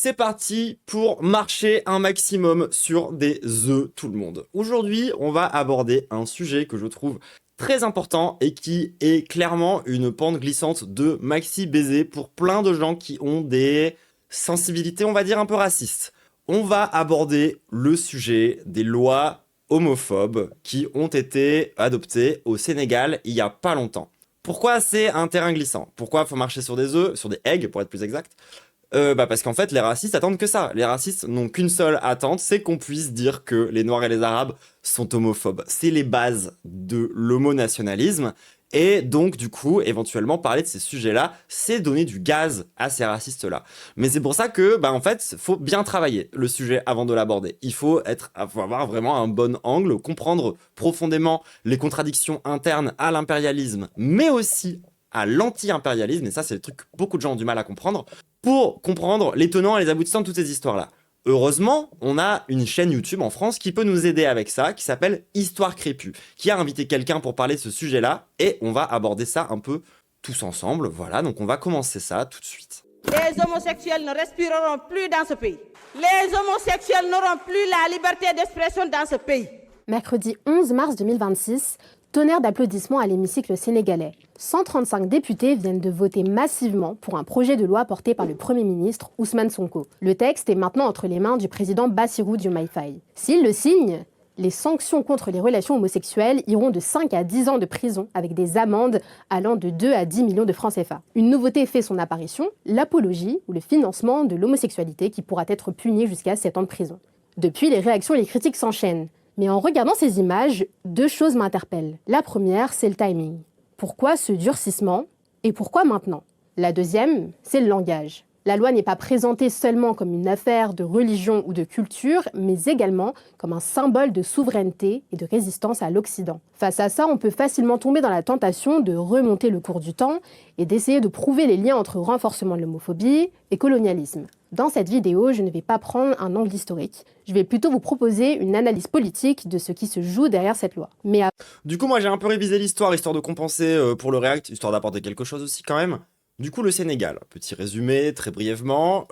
C'est parti pour marcher un maximum sur des œufs, tout le monde. Aujourd'hui, on va aborder un sujet que je trouve très important et qui est clairement une pente glissante de maxi baiser pour plein de gens qui ont des sensibilités, on va dire, un peu racistes. On va aborder le sujet des lois homophobes qui ont été adoptées au Sénégal il y a pas longtemps. Pourquoi c'est un terrain glissant? Pourquoi il faut marcher sur des œufs, sur des eggs pour être plus exact? Parce qu'en fait, les racistes attendent que ça. Les racistes n'ont qu'une seule attente, c'est qu'on puisse dire que les Noirs et les Arabes sont homophobes. C'est les bases de l'homonationalisme. Et donc, du coup, éventuellement, parler de ces sujets-là, c'est donner du gaz à ces racistes-là. Mais c'est pour ça que, en fait, faut bien travailler le sujet avant de l'aborder. Faut avoir vraiment un bon angle, comprendre profondément les contradictions internes à l'impérialisme, mais aussi à l'anti-impérialisme. Et ça, c'est le truc que beaucoup de gens ont du mal à comprendre, pour comprendre les tenants et les aboutissants de toutes ces histoires-là. Heureusement, on a une chaîne YouTube en France qui peut nous aider avec ça, qui s'appelle Histoire Crépue, qui a invité quelqu'un pour parler de ce sujet-là, et on va aborder ça un peu tous ensemble. Voilà, donc on va commencer ça tout de suite. Les homosexuels ne respireront plus dans ce pays. Les homosexuels n'auront plus la liberté d'expression dans ce pays. Mercredi 11 mars 2026, tonnerre d'applaudissements à l'hémicycle sénégalais. 135 députés viennent de voter massivement pour un projet de loi porté par le Premier ministre Ousmane Sonko. Le texte est maintenant entre les mains du président Bassirou Diomaye Faye. S'il le signe, les sanctions contre les relations homosexuelles iront de 5 à 10 ans de prison avec des amendes allant de 2 à 10 millions de francs CFA. Une nouveauté fait son apparition, l'apologie ou le financement de l'homosexualité qui pourra être puni jusqu'à 7 ans de prison. Depuis, les réactions et les critiques s'enchaînent. Mais en regardant ces images, deux choses m'interpellent. La première, c'est le timing. Pourquoi ce durcissement et pourquoi maintenant? La deuxième, c'est le langage. La loi n'est pas présentée seulement comme une affaire de religion ou de culture, mais également comme un symbole de souveraineté et de résistance à l'Occident. Face à ça, on peut facilement tomber dans la tentation de remonter le cours du temps et d'essayer de prouver les liens entre renforcement de l'homophobie et colonialisme. Dans cette vidéo, je ne vais pas prendre un angle historique, je vais plutôt vous proposer une analyse politique de ce qui se joue derrière cette loi. Du coup, moi j'ai un peu révisé l'histoire, histoire de compenser pour le React, histoire d'apporter quelque chose aussi quand même. Du coup, le Sénégal, petit résumé, très brièvement,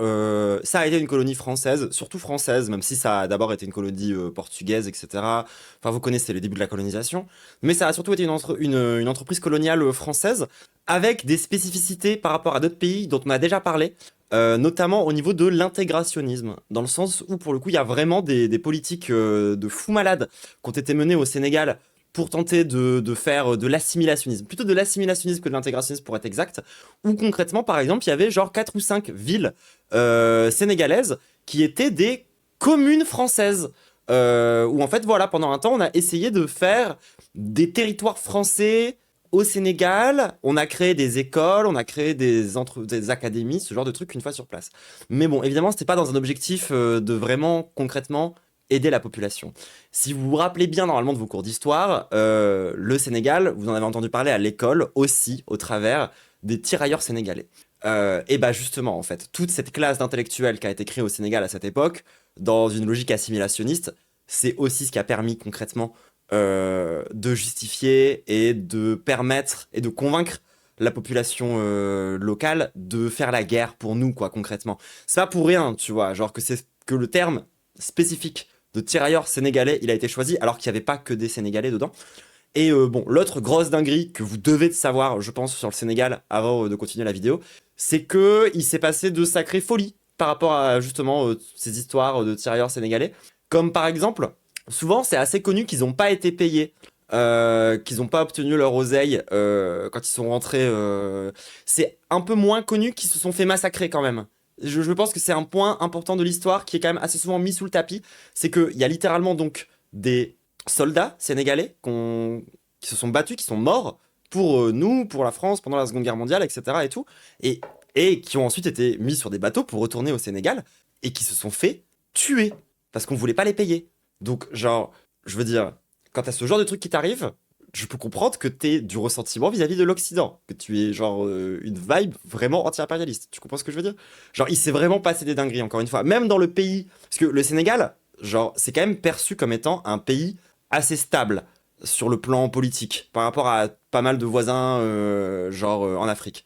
ça a été une colonie française, surtout française, même si ça a d'abord été une colonie portugaise, etc. Enfin, vous connaissez les débuts de la colonisation, mais ça a surtout été une entreprise coloniale française, avec des spécificités par rapport à d'autres pays dont on a déjà parlé, notamment au niveau de l'intégrationnisme, dans le sens où, pour le coup, il y a vraiment des politiques de fous malades qui ont été menées au Sénégal pour tenter de faire de l'assimilationnisme, plutôt de l'assimilationnisme que de l'intégrationnisme pour être exact, où concrètement, par exemple, il y avait genre 4 ou 5 villes sénégalaises qui étaient des communes françaises, où en fait, voilà, pendant un temps, on a essayé de faire des territoires français au Sénégal, on a créé des écoles, on a créé des académies, ce genre de trucs une fois sur place. Mais bon, évidemment, c'était pas dans un objectif de vraiment, concrètement, aider la population. Si vous vous rappelez bien normalement de vos cours d'histoire, le Sénégal, vous en avez entendu parler à l'école aussi, au travers des tirailleurs sénégalais. Et bah justement, en fait, toute cette classe d'intellectuels qui a été créée au Sénégal à cette époque, dans une logique assimilationniste, c'est aussi ce qui a permis concrètement de justifier et de permettre et de convaincre la population locale de faire la guerre pour nous, quoi, concrètement. C'est pas pour rien, tu vois, genre que le terme spécifique de tirailleurs sénégalais, il a été choisi alors qu'il n'y avait pas que des Sénégalais dedans. Et bon, l'autre grosse dinguerie que vous devez savoir, je pense, sur le Sénégal, avant de continuer la vidéo, c'est que il s'est passé de sacrées folies par rapport à, justement, ces histoires de tirailleurs sénégalais. Comme par exemple, souvent, c'est assez connu qu'ils n'ont pas été payés, qu'ils n'ont pas obtenu leur oseille quand ils sont rentrés. C'est un peu moins connu qu'ils se sont fait massacrer quand même. Je pense que c'est un point important de l'histoire qui est quand même assez souvent mis sous le tapis. C'est qu'il y a littéralement donc des soldats sénégalais qui se sont battus, qui sont morts pour nous, pour la France, pendant la Seconde Guerre mondiale, etc. et tout. Et qui ont ensuite été mis sur des bateaux pour retourner au Sénégal et qui se sont fait tuer parce qu'on voulait pas les payer. Donc, genre, je veux dire, quand t'as ce genre de truc qui t'arrive, je peux comprendre que t'aies du ressentiment vis-à-vis de l'Occident, que tu aies genre une vibe vraiment anti-impérialiste. Tu comprends ce que je veux dire? Genre, il s'est vraiment passé des dingueries, encore une fois. Même dans le pays, parce que le Sénégal, genre, c'est quand même perçu comme étant un pays assez stable sur le plan politique, par rapport à pas mal de voisins, en Afrique.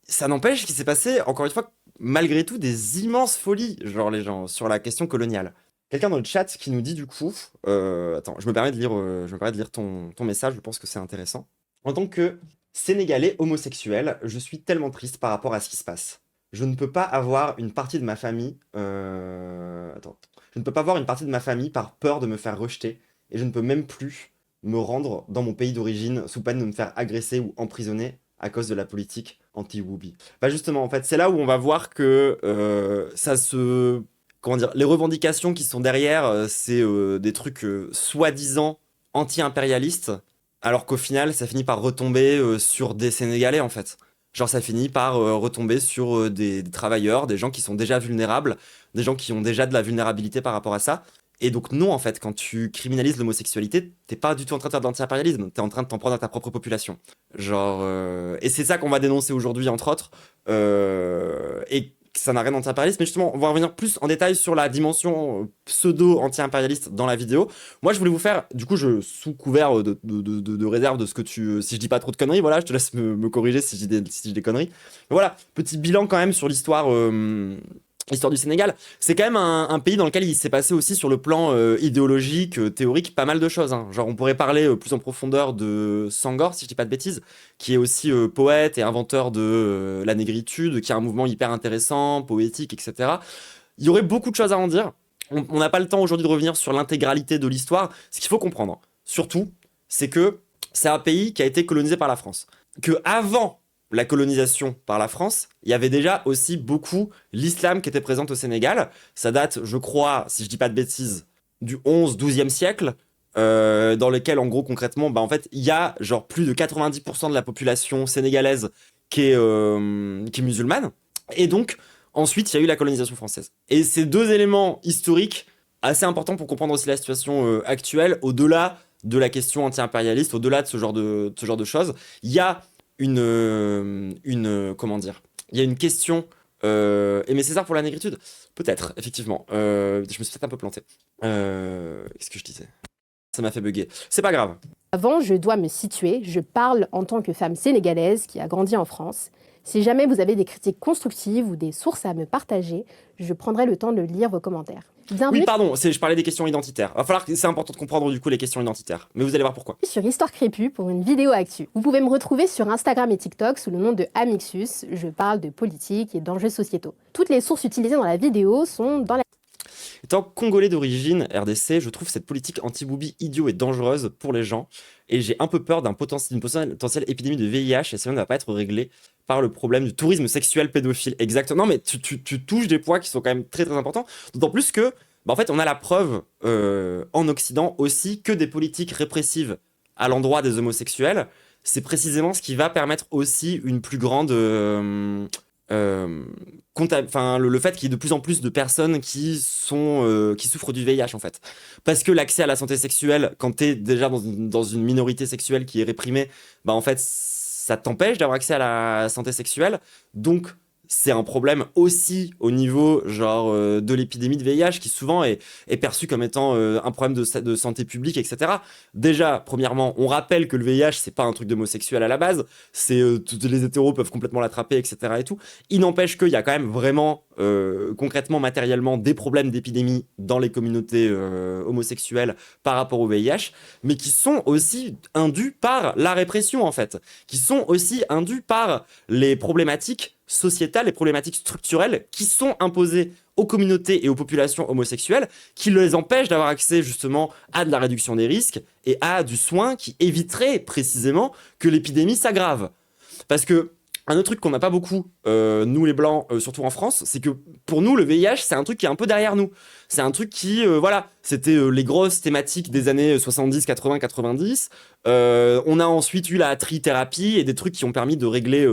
Ça n'empêche qu'il s'est passé, encore une fois, malgré tout des immenses folies, genre les gens, sur la question coloniale. Quelqu'un dans le chat qui nous dit du coup, attends, je me permets de lire ton message, je pense que c'est intéressant. En tant que Sénégalais homosexuel, je suis tellement triste par rapport à ce qui se passe. Je ne peux pas avoir une partie de ma famille, je ne peux pas voir une partie de ma famille par peur de me faire rejeter, et je ne peux même plus me rendre dans mon pays d'origine sous peine de me faire agresser ou emprisonner à cause de la politique anti-Whoopi. Bah justement, en fait, c'est là où on va voir que comment dire, les revendications qui sont derrière, c'est des trucs soi-disant anti-impérialistes, alors qu'au final, ça finit par retomber sur des Sénégalais, en fait. Genre, ça finit par retomber sur des travailleurs, des gens qui sont déjà vulnérables, des gens qui ont déjà de la vulnérabilité par rapport à ça. Et donc, non, en fait, quand tu criminalises l'homosexualité, t'es pas du tout en train de faire de l'anti-impérialisme, t'es en train de t'en prendre à ta propre population. Genre, et c'est ça qu'on va dénoncer aujourd'hui, entre autres. Et ça n'a rien d'anti-impérialiste, mais justement, on va revenir plus en détail sur la dimension pseudo-anti-impérialiste dans la vidéo. Moi, je voulais vous faire, du coup, sous couvert de réserve de ce que si je dis pas trop de conneries, voilà, je te laisse me corriger si je dis des conneries. Mais voilà, petit bilan quand même sur l'histoire du Sénégal. C'est quand même un pays dans lequel il s'est passé aussi sur le plan idéologique, théorique, pas mal de choses. Hein. Genre, on pourrait parler plus en profondeur de Senghor, si je dis pas de bêtises, qui est aussi poète et inventeur de la négritude, qui a un mouvement hyper intéressant, poétique, etc. Il y aurait beaucoup de choses à en dire. On n'a pas le temps aujourd'hui de revenir sur l'intégralité de l'histoire. Ce qu'il faut comprendre, surtout, c'est que c'est un pays qui a été colonisé par la France. Que avant la colonisation par la France, il y avait déjà aussi beaucoup l'islam qui était présent au Sénégal. Ça date, je crois, si je dis pas de bêtises, du 11-12e siècle, dans lequel, en gros, concrètement, bah, en fait, il y a genre plus de 90% de la population sénégalaise qui est musulmane. Et donc, ensuite, il y a eu la colonisation française. Et ces deux éléments historiques, assez importants pour comprendre aussi la situation actuelle, au-delà de la question anti-impérialiste, au-delà de ce genre de choses, il y a comment dire, il y a une question Aimé César pour la négritude, peut-être, effectivement, je me suis peut-être un peu planté, qu'est-ce que je disais, ça m'a fait bugger, c'est pas grave. Avant, je dois me situer, je parle en tant que femme sénégalaise qui a grandi en France. Si jamais vous avez des critiques constructives ou des sources à me partager, je prendrai le temps de lire vos commentaires. Bienvenue Oui, pardon, je parlais des questions identitaires. C'est important de comprendre du coup les questions identitaires, mais vous allez voir pourquoi. sur Histoire Crépue pour une vidéo actu. Vous pouvez me retrouver sur Instagram et TikTok sous le nom de Amixus. Je parle de politique et d'enjeux sociétaux. Toutes les sources utilisées dans la vidéo sont dans la... Étant congolais d'origine, RDC, je trouve cette politique anti-Whoopi idiot et dangereuse pour les gens, et j'ai un peu peur d'une potentielle épidémie de VIH, et cela ne va pas être réglé par le problème du tourisme sexuel pédophile. Exactement, mais tu touches des points qui sont quand même très très importants, d'autant plus que, bah, en fait, on a la preuve en Occident aussi que des politiques répressives à l'endroit des homosexuels, c'est précisément ce qui va permettre aussi une plus grande... le fait qu'il y ait de plus en plus de personnes qui souffrent du VIH en fait, parce que l'accès à la santé sexuelle, quand t'es déjà dans une minorité sexuelle qui est réprimée, bah en fait ça t'empêche d'avoir accès à la santé sexuelle, donc c'est un problème aussi au niveau genre de l'épidémie de VIH qui souvent est perçu comme étant un problème de santé publique, etc. Déjà, premièrement, on rappelle que le VIH, c'est pas un truc d'homosexuel à la base, c'est les hétéros peuvent complètement l'attraper, etc. et tout. Il n'empêche qu'il y a quand même vraiment, concrètement, matériellement, des problèmes d'épidémie dans les communautés homosexuelles par rapport au VIH, mais qui sont aussi induits par la répression, en fait, qui sont aussi induits par les problématiques sociétales et problématiques structurelles qui sont imposées aux communautés et aux populations homosexuelles, qui les empêchent d'avoir accès justement à de la réduction des risques et à du soin qui éviterait précisément que l'épidémie s'aggrave. Parce que un autre truc qu'on n'a pas beaucoup, nous les Blancs, surtout en France, c'est que pour nous, le VIH, c'est un truc qui est un peu derrière nous. C'est un truc qui, voilà, c'était les grosses thématiques des années 70, 80, 90. On a ensuite eu la trithérapie et des trucs qui ont permis de régler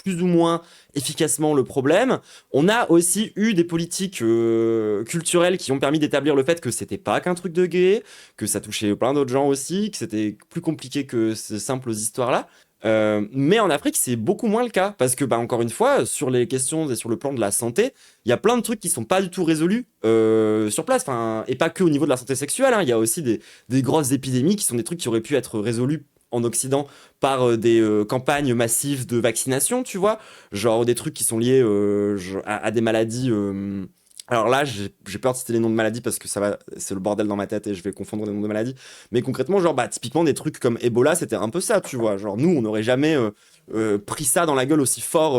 plus ou moins efficacement le problème. On a aussi eu des politiques culturelles qui ont permis d'établir le fait que c'était pas qu'un truc de gay, que ça touchait plein d'autres gens aussi, que c'était plus compliqué que ces simples histoires-là. Mais en Afrique, c'est beaucoup moins le cas, parce que, bah, encore une fois, sur les questions et sur le plan de la santé, il y a plein de trucs qui sont pas du tout résolus sur place, et pas que au niveau de la santé sexuelle, hein. Il y a aussi des grosses épidémies qui sont des trucs qui auraient pu être résolus en Occident par des campagnes massives de vaccination, tu vois, genre des trucs qui sont liés à des maladies. Alors là, j'ai peur de citer les noms de maladies parce que c'est le bordel dans ma tête et je vais confondre les noms de maladies. Mais concrètement, genre, bah, typiquement, des trucs comme Ebola, c'était un peu ça, tu vois. Genre, nous, on n'aurait jamais pris ça dans la gueule aussi fort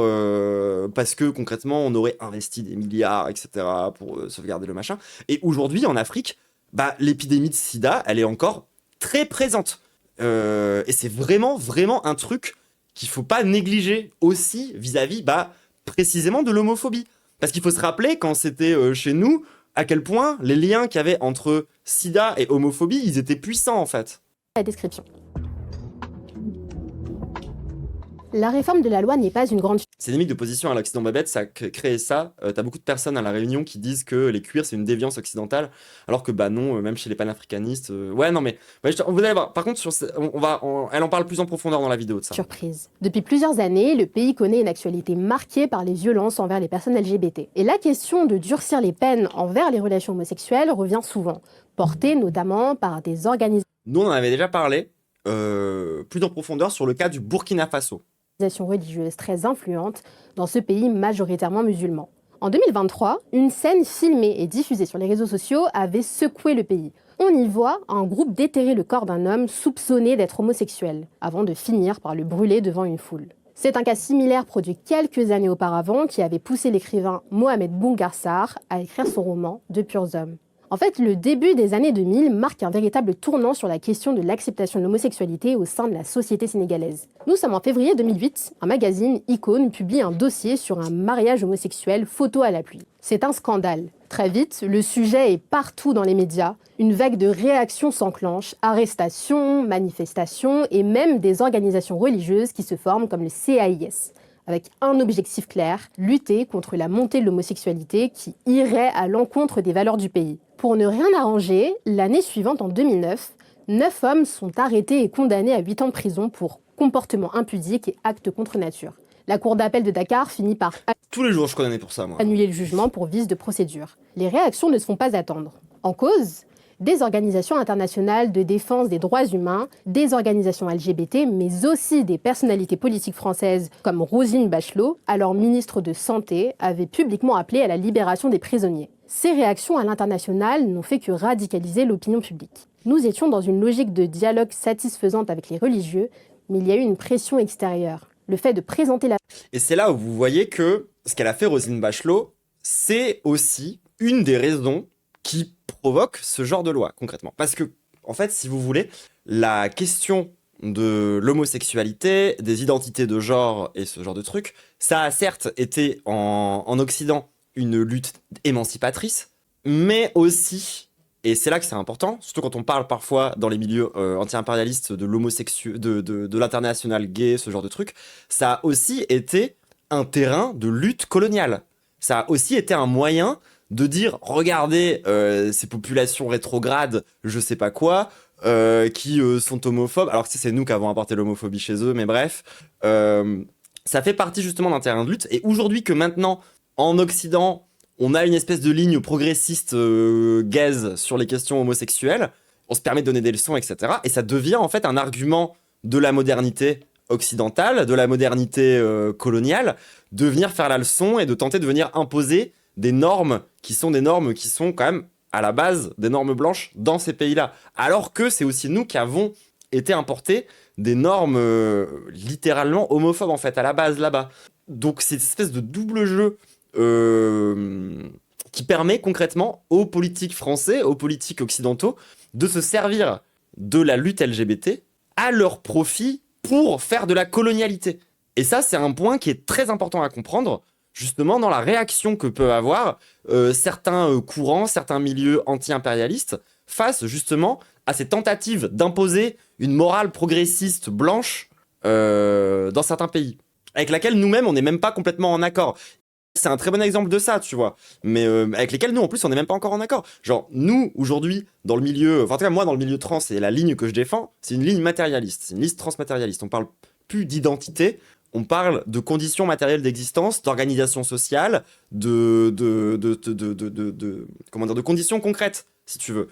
parce que concrètement, on aurait investi des milliards, etc., pour sauvegarder le machin. Et aujourd'hui, en Afrique, bah, l'épidémie de sida, elle est encore très présente. Et c'est vraiment, vraiment un truc qu'il faut pas négliger aussi vis-à-vis, bah, précisément de l'homophobie. Parce qu'il faut se rappeler, quand c'était chez nous, à quel point les liens qu'il y avait entre sida et homophobie, ils étaient puissants, en fait. La description. La réforme de la loi n'est pas une grande... Ces limites d'opposition à l'Occident Babette, ça a créé ça. T'as beaucoup de personnes à La Réunion qui disent que les cuirs, c'est une déviance occidentale, alors que bah non, même chez les panafricanistes... Ouais, non mais... Ouais, vous allez voir, par contre, elle en parle plus en profondeur dans la vidéo de ça. Surprise. Depuis plusieurs années, le pays connaît une actualité marquée par les violences envers les personnes LGBT. Et la question de durcir les peines envers les relations homosexuelles revient souvent, portée notamment par des organisations Nous, on en avait déjà parlé, plus en profondeur, sur le cas du Burkina Faso. religieuses très influentes dans ce pays majoritairement musulman. En 2023, une scène filmée et diffusée sur les réseaux sociaux avait secoué le pays. On y voit un groupe déterrer le corps d'un homme soupçonné d'être homosexuel, avant de finir par le brûler devant une foule. C'est un cas similaire produit quelques années auparavant qui avait poussé l'écrivain Mohamed Boungarsar à écrire son roman De purs hommes. En fait, le début des années 2000 marque un véritable tournant sur la question de l'acceptation de l'homosexualité au sein de la société sénégalaise. Nous sommes en février 2008, un magazine, Icône, publie un dossier sur un mariage homosexuel, photo à l'appui. C'est un scandale. Très vite, le sujet est partout dans les médias. Une vague de réactions s'enclenche, arrestations, manifestations et même des organisations religieuses qui se forment comme le CAIS. Avec un objectif clair, lutter contre la montée de l'homosexualité qui irait à l'encontre des valeurs du pays. Pour ne rien arranger, l'année suivante, en 2009, 9 hommes sont arrêtés et condamnés à 8 ans de prison pour comportement impudique et actes contre nature. La cour d'appel de Dakar finit par Tous les jours, je condamnais pour ça, moi. annuler le jugement pour vice de procédure. Les réactions ne se font pas attendre. En cause, des organisations internationales de défense des droits humains, des organisations LGBT, mais aussi des personnalités politiques françaises comme Roselyne Bachelot, alors ministre de Santé, avaient publiquement appelé à la libération des prisonniers. Ces réactions à l'international n'ont fait que radicaliser l'opinion publique. Nous étions dans une logique de dialogue satisfaisante avec les religieux, mais il y a eu une pression extérieure. Le fait de présenter la... Et c'est là où vous voyez que ce qu'elle a fait, Roselyne Bachelot, c'est aussi une des raisons qui provoque ce genre de loi, concrètement. Parce que, en fait, si vous voulez, la question de l'homosexualité, des identités de genre et ce genre de trucs, ça a certes été en Occident une lutte émancipatrice, mais aussi, et c'est là que c'est important, surtout quand on parle parfois dans les milieux anti-impérialistes de de l'international gay, ce genre de trucs, ça a aussi été un terrain de lutte coloniale. Ça a aussi été un moyen de dire, regardez ces populations rétrogrades, je sais pas quoi, qui sont homophobes, alors que c'est nous qui avons apporté l'homophobie chez eux, mais bref, ça fait partie justement d'un terrain de lutte, et aujourd'hui que maintenant, en Occident, on a une espèce de ligne progressiste gaze sur les questions homosexuelles, on se permet de donner des leçons, etc., et ça devient en fait un argument de la modernité occidentale, de la modernité coloniale, de venir faire la leçon et de tenter de venir imposer des normes qui sont quand même à la base des normes blanches dans ces pays-là. Alors que c'est aussi nous qui avons été importés des normes littéralement homophobes en fait à la base là-bas. Donc c'est une espèce de double jeu qui permet concrètement aux politiques français, aux politiques occidentaux de se servir de la lutte LGBT à leur profit pour faire de la colonialité. Et ça, c'est un point qui est très important à comprendre, justement dans la réaction que peuvent avoir certains courants, certains milieux anti-impérialistes face justement à ces tentatives d'imposer une morale progressiste blanche dans certains pays, avec laquelle nous-mêmes on n'est même pas complètement en accord. C'est un très bon exemple de ça, tu vois, mais avec lesquels nous en plus on n'est même pas encore en accord. Genre nous aujourd'hui dans le milieu, enfin en tout cas moi dans le milieu trans et la ligne que je défends, c'est une ligne matérialiste, c'est une liste transmatérialiste. On parle plus d'identité. On parle de conditions matérielles d'existence, d'organisation sociale, de conditions concrètes, si tu veux.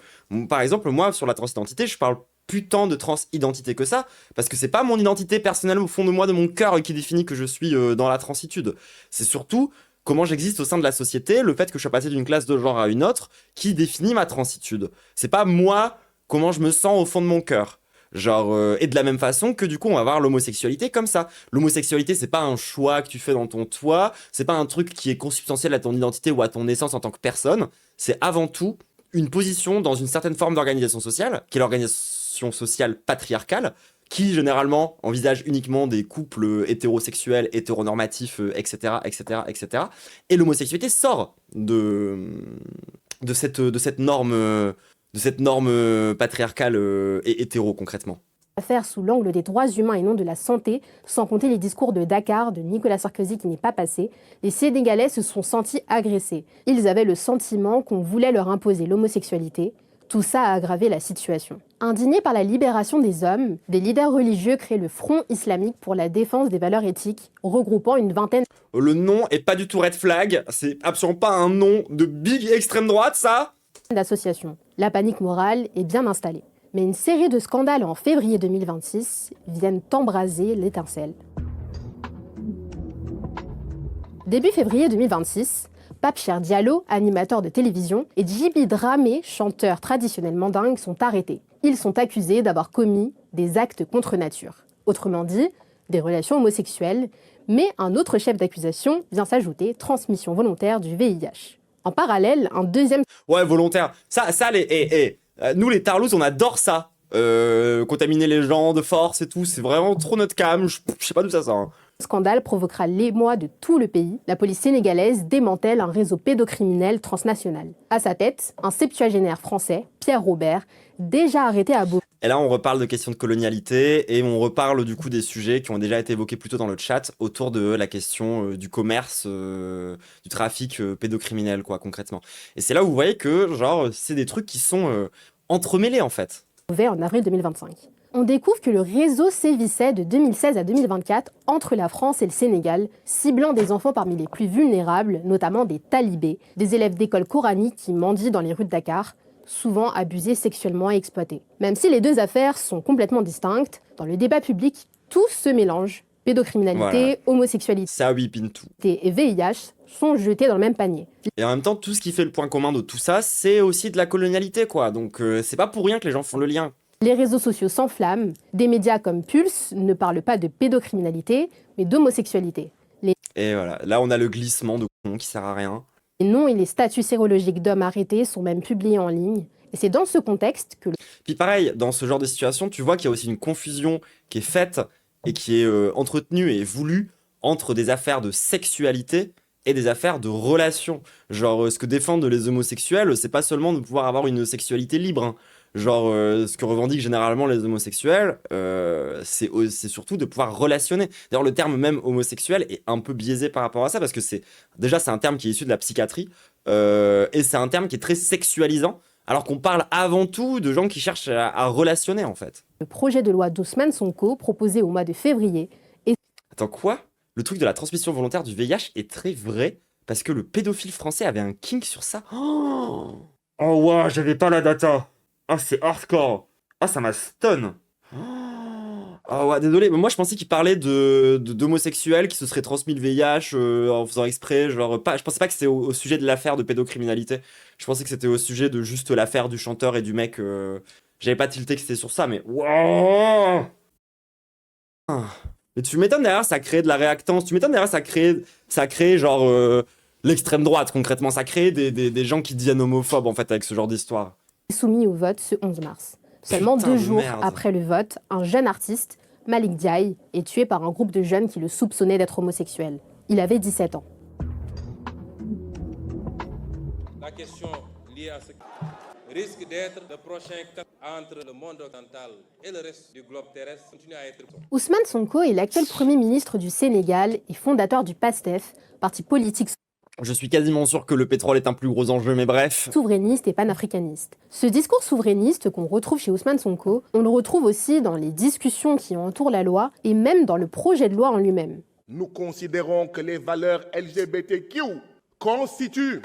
Par exemple, moi, sur la transidentité, je parle putain de transidentité que ça, parce que c'est pas mon identité personnelle au fond de moi, de mon cœur, qui définit que je suis dans la transitude. C'est surtout comment j'existe au sein de la société, le fait que je sois passé d'une classe de genre à une autre, qui définit ma transitude. C'est pas moi, comment je me sens au fond de mon cœur. Genre, et de la même façon que du coup on va voir l'homosexualité comme ça. L'homosexualité, c'est pas un choix que tu fais dans ton toit, c'est pas un truc qui est consubstantiel à ton identité ou à ton essence en tant que personne, c'est avant tout une position dans une certaine forme d'organisation sociale, qui est l'organisation sociale patriarcale, qui généralement envisage uniquement des couples hétérosexuels, hétéronormatifs, etc., etc., etc. Et l'homosexualité sort de cette norme patriarcale et hétéro concrètement. Faire sous l'angle des droits humains et non de la santé, sans compter les discours de Dakar, de Nicolas Sarkozy qui n'est pas passé, les Sénégalais se sont sentis agressés. Ils avaient le sentiment qu'on voulait leur imposer l'homosexualité. Tout ça a aggravé la situation. Indignés par la libération des hommes, des leaders religieux créent le Front islamique pour la défense des valeurs éthiques, regroupant une vingtaine Le nom est pas du tout red flag, c'est absolument pas un nom de big extrême droite ça. d'associations. La panique morale est bien installée. Mais une série de scandales en février 2026 viennent embraser l'étincelle. Début février 2026, Pape Cheikh Diallo, animateur de télévision, et Djiby Dramé, chanteur traditionnel mandingue, sont arrêtés. Ils sont accusés d'avoir commis des actes contre nature. Autrement dit, des relations homosexuelles, mais un autre chef d'accusation vient s'ajouter, transmission volontaire du VIH. En parallèle, un deuxième Ouais, volontaire. Ça nous les tarlous, on adore ça. Contaminer les gens de force et tout, c'est vraiment trop notre cam. Je sais pas d'où ça sort. scandale provoquera l'émoi de tout le pays. La police sénégalaise démantèle un réseau pédocriminel transnational. À sa tête, un septuagénaire français, Pierre Robert, déjà arrêté à Beauvais. Et là, on reparle de questions de colonialité et on reparle du coup des sujets qui ont déjà été évoqués plus tôt dans le chat autour de la question du commerce, du trafic pédocriminel, quoi, concrètement. Et c'est là où vous voyez que, genre, c'est des trucs qui sont entremêlés, en fait. En avril 2025. On découvre que le réseau sévissait de 2016 à 2024 entre la France et le Sénégal, ciblant des enfants parmi les plus vulnérables, notamment des talibés, des élèves d'école coranique qui mendient dans les rues de Dakar, souvent abusés sexuellement et exploités. Même si les deux affaires sont complètement distinctes, dans le débat public, tout se mélange. Pédocriminalité, Voilà. homosexualité Ça, oui, pin tout. et VIH sont jetés dans le même panier. Et en même temps, tout ce qui fait le point commun de tout ça, c'est aussi de la colonialité, quoi. Donc, c'est pas pour rien que les gens font le lien. Les réseaux sociaux s'enflamment, des médias comme Pulse ne parlent pas de pédocriminalité, mais d'homosexualité. Et voilà, là, on a le glissement de con qui sert à rien. Les noms et les statuts sérologiques d'hommes arrêtés sont même publiés en ligne. Et c'est dans ce contexte que Puis pareil, dans ce genre de situation, tu vois qu'il y a aussi une confusion qui est faite et qui est entretenue et voulue entre des affaires de sexualité et des affaires de relations. Genre, ce que défendent les homosexuels, c'est pas seulement de pouvoir avoir une sexualité libre, hein. Genre, ce que revendiquent généralement les homosexuels, c'est surtout de pouvoir relationner. D'ailleurs, le terme même homosexuel est un peu biaisé par rapport à ça, parce que c'est un terme qui est issu de la psychiatrie, et c'est un terme qui est très sexualisant, alors qu'on parle avant tout de gens qui cherchent à relationner, en fait. le projet de loi d'Ousmane Sonko, proposé au mois de février, Attends, quoi? Le truc de la transmission volontaire du VIH est très vrai, parce que le pédophile français avait un kink sur ça. Oh ouais, j'avais pas la data. Ah, c'est hardcore. Ah, ça m'a stun. Ah ouais, désolé, mais moi je pensais qu'il parlait d'homosexuels qui se seraient transmis le VIH en faisant exprès, genre pas, je pensais pas que c'était au sujet de l'affaire de pédocriminalité. Je pensais que c'était au sujet de juste l'affaire du chanteur et du mec. J'avais pas tilté que c'était sur ça, mais wow. Mais tu m'étonnes derrière ça crée de la réactance, tu m'étonnes derrière ça crée genre l'extrême droite concrètement, ça crée des gens qui deviennent homophobes en fait avec ce genre d'histoire. soumis au vote ce 11 mars. Seulement Putain 2 de jours merde. après le vote, un jeune artiste, Malik Diaye, est tué par un groupe de jeunes qui le soupçonnaient d'être homosexuel. Il avait 17 ans. La question liée à ce risque d'être le prochain cap entre le monde occidental et le reste du globe terrestre continue à être. Ousmane Sonko est l'actuel Premier ministre du Sénégal et fondateur du PASTEF, parti politique Je suis quasiment sûr que le pétrole est un plus gros enjeu, mais bref. souverainiste et panafricaniste. Ce discours souverainiste qu'on retrouve chez Ousmane Sonko, on le retrouve aussi dans les discussions qui entourent la loi et même dans le projet de loi en lui-même. Nous considérons que les valeurs LGBTQ constituent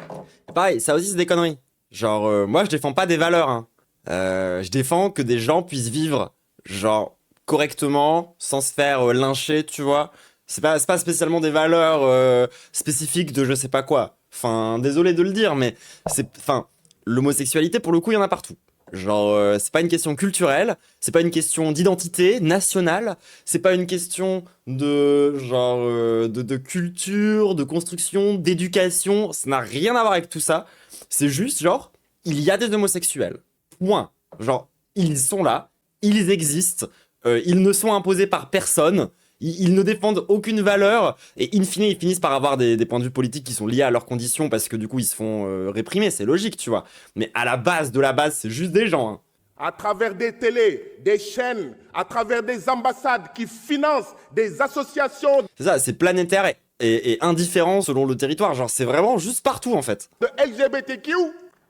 Pareil, ça aussi c'est des conneries. Genre, moi je défends pas des valeurs, hein. Je défends que des gens puissent vivre, genre, correctement, sans se faire lyncher, tu vois. C'est pas spécialement des valeurs spécifiques de je sais pas quoi. Enfin, désolé de le dire, mais l'homosexualité, pour le coup, il y en a partout. Genre, c'est pas une question culturelle, c'est pas une question d'identité nationale, c'est pas une question de, genre, de culture, de construction, d'éducation, ça n'a rien à voir avec tout ça. C'est juste, genre, il y a des homosexuels. Point. Genre, ils sont là, ils existent, ils ne sont imposés par personne, ils ne défendent aucune valeur, et in fine, ils finissent par avoir des points de vue politiques qui sont liés à leurs conditions, parce que du coup, ils se font réprimer, c'est logique, tu vois. Mais à la base de la base, c'est juste des gens, hein. À travers des télés, des chaînes, à travers des ambassades qui financent des associations C'est ça, c'est planétaire et indifférent selon le territoire. Genre, c'est vraiment juste partout, en fait. de LGBTQ,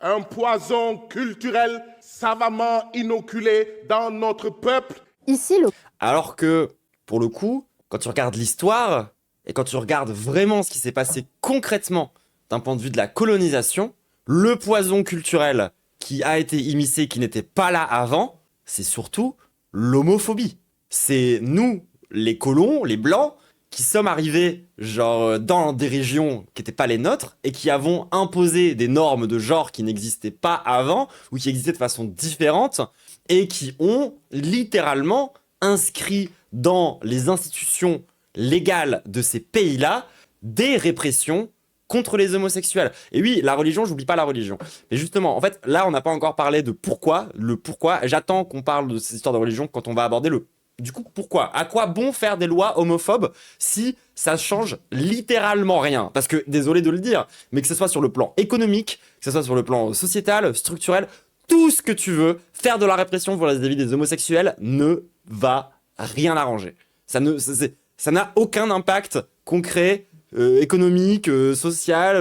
un poison culturel savamment inoculé dans notre peuple. Ici, le Alors que, pour le coup, quand tu regardes l'histoire, et quand tu regardes vraiment ce qui s'est passé concrètement d'un point de vue de la colonisation, le poison culturel qui a été immiscé, qui n'était pas là avant, c'est surtout l'homophobie. C'est nous, les colons, les blancs, qui sommes arrivés genre dans des régions qui n'étaient pas les nôtres et qui avons imposé des normes de genre qui n'existaient pas avant ou qui existaient de façon différente et qui ont littéralement inscrit dans les institutions légales de ces pays-là des répressions contre les homosexuels. Et oui, la religion, j'oublie pas la religion. Mais justement, en fait, là, on n'a pas encore parlé de le pourquoi. J'attends qu'on parle de ces histoires de religion quand on va aborder le... Du coup, pourquoi? À quoi bon faire des lois homophobes si ça change littéralement rien? Parce que, désolé de le dire, mais que ce soit sur le plan économique, que ce soit sur le plan sociétal, structurel, tout ce que tu veux, faire de la répression vis-à-vis des homosexuels ne va rien arranger. Ça n'a aucun impact concret, économique, social,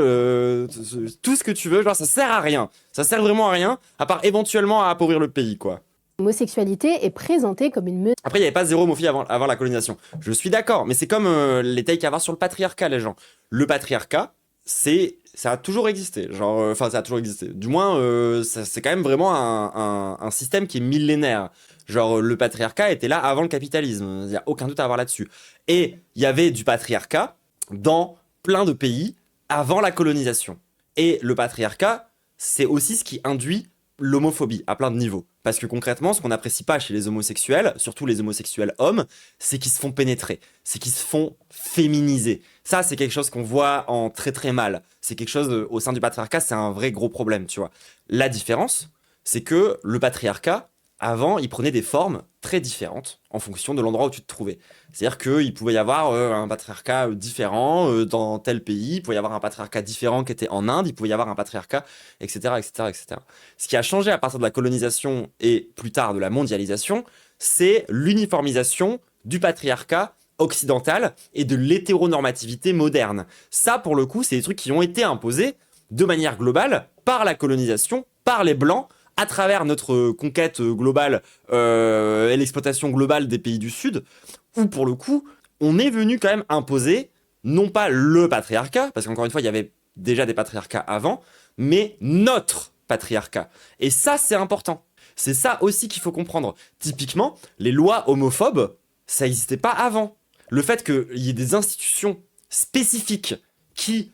tout ce que tu veux, genre ça sert à rien. Ça sert vraiment à rien, à part éventuellement à appauvrir le pays, quoi. l'homosexualité est présentée comme une menace Après, il n'y avait pas zéro homophobie avant la colonisation. Je suis d'accord, mais c'est comme les takes à avoir sur le patriarcat, les gens. Le patriarcat, ça a toujours existé. Genre, ça a toujours existé. Du moins, c'est quand même vraiment un système qui est millénaire. Genre, le patriarcat était là avant le capitalisme. Il n'y a aucun doute à avoir là-dessus. Et il y avait du patriarcat dans plein de pays avant la colonisation. Et le patriarcat, c'est aussi ce qui induit l'homophobie à plein de niveaux. Parce que concrètement, ce qu'on n'apprécie pas chez les homosexuels, surtout les homosexuels hommes, c'est qu'ils se font pénétrer, c'est qu'ils se font féminiser. Ça, c'est quelque chose qu'on voit en très très mal. C'est quelque chose, au sein du patriarcat, c'est un vrai gros problème, tu vois. La différence, c'est que le patriarcat, avant, il prenait des formes très différentes en fonction de l'endroit où tu te trouvais. C'est-à-dire qu'il pouvait y avoir un patriarcat différent dans tel pays, il pouvait y avoir un patriarcat différent qui était en Inde, il pouvait y avoir un patriarcat, etc., etc., etc. Ce qui a changé à partir de la colonisation et plus tard de la mondialisation, c'est l'uniformisation du patriarcat occidental et de l'hétéronormativité moderne. Ça, pour le coup, c'est des trucs qui ont été imposés de manière globale par la colonisation, par les Blancs, à travers notre conquête globale et l'exploitation globale des pays du Sud, où pour le coup, on est venu quand même imposer, non pas le patriarcat, parce qu'encore une fois, il y avait déjà des patriarcats avant, mais notre patriarcat. Et ça, c'est important. C'est ça aussi qu'il faut comprendre. Typiquement, les lois homophobes, ça n'existait pas avant. Le fait qu'il y ait des institutions spécifiques qui